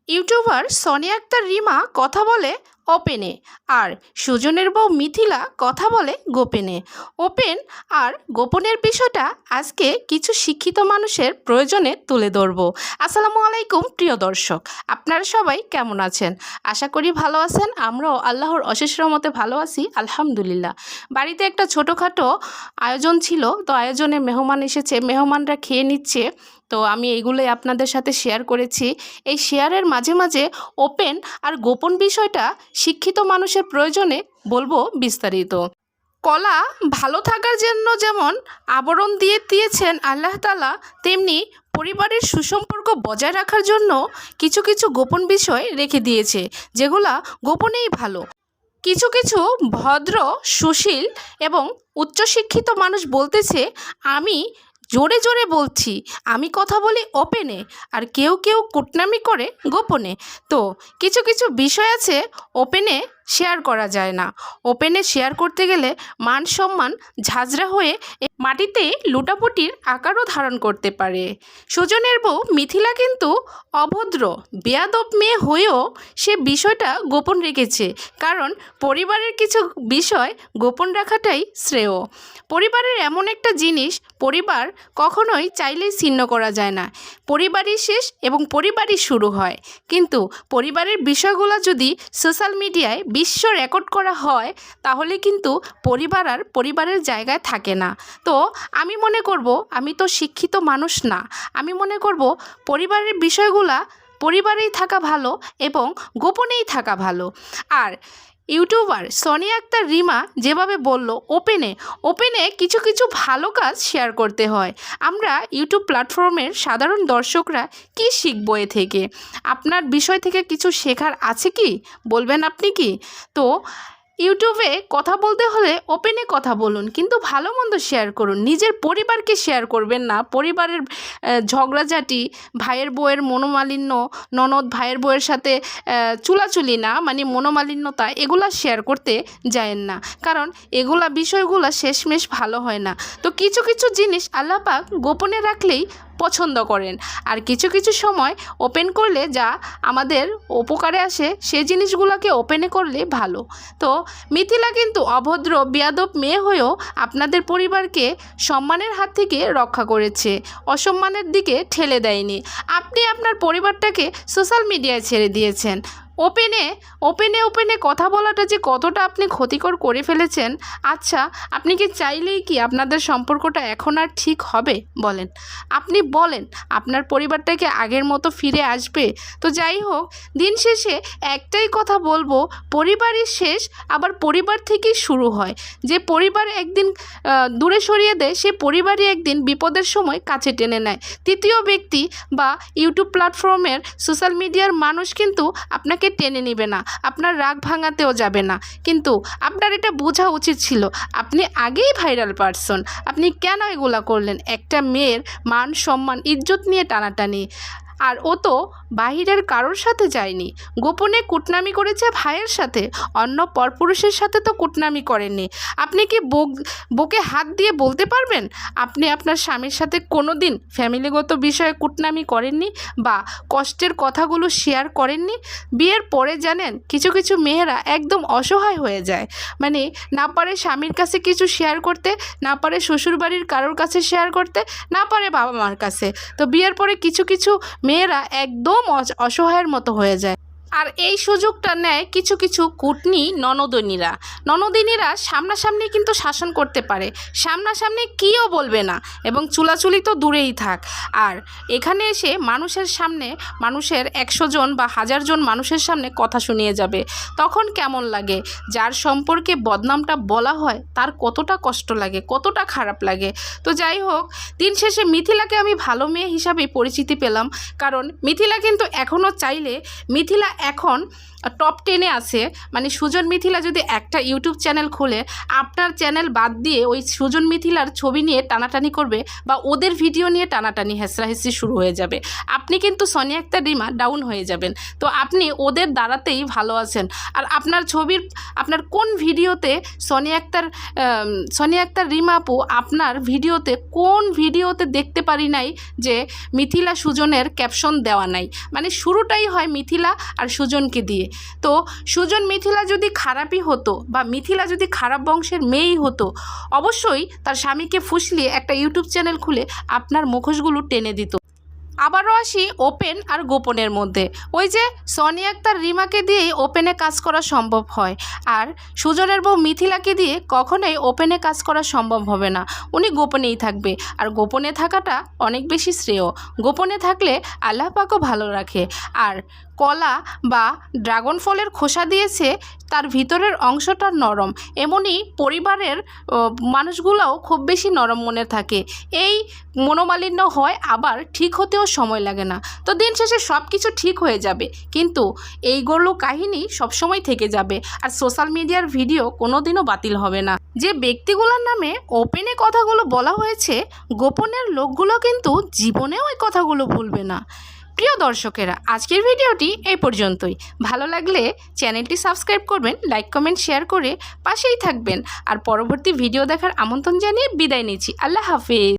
YouTuber Sonia Akter Rima কথা বলে ওপেনে, আর সুজনের বউ মিথিলা কথা বলে গোপনে। ওপেন আর গোপনের বিষয়টা আজকে কিছু শিক্ষিত মানুষের প্রয়োজনে তুলে ধরব। আসসালামু আলাইকুম প্রিয় দর্শক, আপনারা সবাই কেমন আছেন? আশা করি ভালো আছেন। আমরাও আল্লাহর অশেষ রহমতে ভালো আছি, আলহামদুলিল্লাহ। বাড়িতে একটা ছোটোখাটো আয়োজন ছিল, তো আয়োজনে মেহমান এসেছে, মেহমানরা খেয়ে নিচ্ছে, তো আমি এইগুলোই আপনাদের সাথে শেয়ার করেছি। এই শেয়ারের মাঝে মাঝে ওপেন আর গোপন বিষয়টা শিক্ষিত মানুষের প্রয়োজনে বলবো বিস্তারিত। কলা ভালো থাকার জন্য যেমন আবরণ দিয়েছেন আল্লাহ তাআলা, তেমনি পরিবারের সুসম্পর্ক বজায় রাখার জন্য কিছু কিছু গোপন বিষয় রেখে দিয়েছে, যেগুলা গোপনেই ভালো। কিছু কিছু ভদ্র, সুশীল এবং উচ্চশিক্ষিত মানুষ বলতেছে, আমি জোরে জোরে বলছি, আমি কথা বলি ওপেনে, আর কেউ কেউ কুটনামি করে গোপনে। তো কিছু কিছু বিষয় আছে ওপেনে শেয়ার করা যায় না। ওপেনে শেয়ার করতে গেলে মান সম্মান ঝাঁঝরা হয়ে মাটিতে লুটাপুটির আকারও ধারণ করতে পারে। সুজনের বউ মিথিলা কিন্তু অভদ্র, বেয়াদব মেয়ে হয়েও সে বিষয়টা গোপন রেখেছে, কারণ পরিবারের কিছু বিষয় গোপন রাখাটাই শ্রেয়। পরিবারের এমন একটা জিনিস, পরিবার কখনোই চাইলেই ছিন্ন করা যায় না। পরিবারই শেষ এবং পরিবারই শুরু হয়, কিন্তু পরিবারের বিষয়গুলো যদি সোশ্যাল মিডিয়ায় বিশ্ব রেকর্ড করা হয়, তাহলে কিন্তু পরিবার আর পরিবারের জায়গায় থাকে না। তো আমি মনে করব, আমি তো শিক্ষিত মানুষ না, আমি মনে করব পরিবারের বিষয়গুলা পরিবারেই থাকা ভালো এবং গোপনেই থাকা ভালো। আর ইউটিউবার সোনিয়া আক্তার রিমা যেভাবে বলল, ওপেনে কিছু কিছু ভালো কাজ শেয়ার করতে হয়। আমরা ইউটিউব প্ল্যাটফর্মের সাধারণ দর্শকরা কি শিখবো এ থেকে? আপনার বিষয় থেকে কিছু শেখার আছে কি, বলবেন আপনি কি? তো ইউটিউবে কথা বলতে হলে ওপেনে কথা বলুন, কিন্তু ভালো মন্দ শেয়ার করুন। নিজের পরিবারকে শেয়ার করবেন না, পরিবারের ঝগড়াঝাটি, ভাইয়ের বউয়ের মনোমালিন্য, ননদ ভাইয়ের বউয়ের সাথে চুলাচুলি না, মানে মনোমালিন্যতা, এগুলা শেয়ার করতে যায়েন না, কারণ এগুলা বিষয়গুলো শেষমেশ ভালো হয় না। তো কিছু কিছু জিনিস আল্লাহ পাক গোপনে রাখলেই পছন্দ করেন, আর কিছু কিছু সময় ওপেন করলে যা আমাদের উপকারে আসে সেই জিনিসগুলোকে ওপেনে করলে ভালো। তো মিথিলা কিন্তু অভদ্র, বেয়াদব মেয়ে হয়েও আপনাদের পরিবারকে সম্মানের হাত থেকে রক্ষা করেছে, অসম্মানের দিকে ঠেলে দেয়নি। আপনি আপনার পরিবারটাকে সোশ্যাল মিডিয়ায় ছেড়ে দিয়েছেন। ওপেনে কথা বলাটা যে কতটা আপনি ক্ষতিকর করে ফেলেছেন। আচ্ছা, আপনি কি চাইলেই কি আপনাদের সম্পর্কটা এখন আর ঠিক হবে? বলেন, আপনি বলেন, আপনার পরিবারটাকে আগের মতো ফিরে আসবে? তো যাই হোক, দিন শেষে একটাই কথা বলবো, পরিবারই শেষ, আবার পরিবার থেকেই শুরু হয়। যে পরিবার একদিন দূরে সরিয়ে দেয়, সে পরিবারই একদিন বিপদের সময় কাছে টেনে নেয়। তৃতীয় ব্যক্তি বা ইউটিউব প্ল্যাটফর্মের সোশ্যাল মিডিয়ার মানুষ কিন্তু আপনাকে টেনে নেবে না, আপনার রাগ ভাঙাতেও যাবে না। কিন্তু আপনার এটা বোঝা উচিত ছিল, আপনি আগেই ভাইরাল পারসন, আপনি কেন এগুলা করলেন? একটা মেয়ের মান সম্মান ইজ্জত নিয়ে টানাটানি, আর ও তো বাহিরের কারোর সাথে যায়নি, গোপনে কুটনামি করেছে ভাইয়ের সাথে, অন্য পরপুরুষের সাথে তো কুটনামি করেননি। আপনি কি বুকে হাত দিয়ে বলতে পারবেন আপনি আপনার স্বামীর সাথে কোনো দিন ফ্যামিলিগত বিষয়ে কুটনামি করেননি বা কষ্টের কথাগুলো শেয়ার করেননি? বিয়ের পরে জানেন, কিছু কিছু মেয়েরা একদম অসহায় হয়ে যায়, মানে না পারে স্বামীর কাছে কিছু শেয়ার করতে, না পারে শ্বশুরবাড়ির কারোর কাছে শেয়ার করতে, না পারে বাবা মার কাছে। তো বিয়ের পরে কিছু কিছু মেয়েরা একদম অসহায়ের মতো হয়ে যায়, আর এই সুযোগটা নেয় কিছু কিছু কুটনি ননদিনীরা সামনাসামনি কিন্তু শাসন করতে পারে, সামনাসামনি কীও বলবে না, এবং চুলাচুলি তো দূরেই থাক। আর এখানে এসে মানুষের সামনে, মানুষের 100 জন বা 1000 জন মানুষের সামনে কথা শুনিয়ে যাবে, তখন কেমন লাগে? যার সম্পর্কে বদনামটা বলা হয় তার কতটা কষ্ট লাগে, কতটা খারাপ লাগে। তো যাই হোক, দিন শেষে মিথিলাকে আমি ভালো মেয়ে হিসাবে পরিচিতি পেলাম, কারণ মিথিলা কিন্তু এখনও চাইলে, মিথিলা এখন টপ 10-এ আছে। মানে সুজন মিথিলা যদি একটা ইউটিউব চ্যানেল খোলে, আপনার চ্যানেল বাদ দিয়ে ওই সুজন মিথিলার ছবি নিয়ে টানাটানি করবে বা ওদের ভিডিও নিয়ে টানাটানি হেসরাহেসি শুরু হয়ে যাবে, আপনি কিন্তু সোনিয়া আক্তার রিমা ডাউন হয়ে যাবেন। তো আপনি ওদের দ্বারাতেই ভালো আছেন। আর আপনার কোন ভিডিওতে সোনিয়া আক্তার রিমা আপু আপনার ভিডিওতে কোন ভিডিওতে দেখতে পারি নাই যে মিথিলা সুজনের ক্যাপশন দেওয়া নাই? মানে শুরুটাই হয় মিথিলা আর সুজনকে দিয়ে। তো সুজন মিথিলা যদি খারাপই হতো বা মিথিলা যদি খারাপ বংশের মেয়েই হতো, অবশ্যই তার স্বামীকে ফুসলিয়ে একটা ইউটিউব চ্যানেল খুলে আপনার মুখোশগুলো টেনে দিত। আবারও আসি ওপেন আর গোপনের মধ্যে। ওই যে সোনিয়া আক্তার রিমাকে দিয়েই ওপেনে কাজ করা সম্ভব হয়, আর সুজনের বউ মিথিলাকে দিয়ে কখনোই ওপেনে কাজ করা সম্ভব হবে না। উনি গোপনেই থাকবে, আর গোপনে থাকাটা অনেক বেশি শ্রেয়। গোপনে থাকলে আল্লাহ পাকও ভালো রাখে। আর কলা বা ড্রাগন ফলের খোসা দিয়েছে, তার ভিতরের অংশটা নরম, এমনই পরিবারের মানুষগুলোও খুব বেশি নরম মনে থাকে। এই মনোমালিন্য হয়, আবার ঠিক হতেও সময় লাগে না। তো দিন শেষে সব কিছু ঠিক হয়ে যাবে, কিন্তু এইগুলো কাহিনী সবসময় থেকে যাবে। আর সোশ্যাল মিডিয়ার ভিডিও কোনো দিনও বাতিল হবে না। যে ব্যক্তিগুলোর নামে ওপেনে কথাগুলো বলা হয়েছে, গোপনের লোকগুলো কিন্তু জীবনেও ওই কথাগুলো ভুলবে না। প্রিয় দর্শকেরা, আজকের ভিডিওটি এই পর্যন্তই। ভালো লাগলে চ্যানেলটি সাবস্ক্রাইব করবেন, লাইক কমেন্ট শেয়ার করে পাশেই থাকবেন। আর পরবর্তী ভিডিও দেখার আমন্ত্রণ জানিয়ে বিদায় নিচ্ছি। আল্লাহ হাফেজ।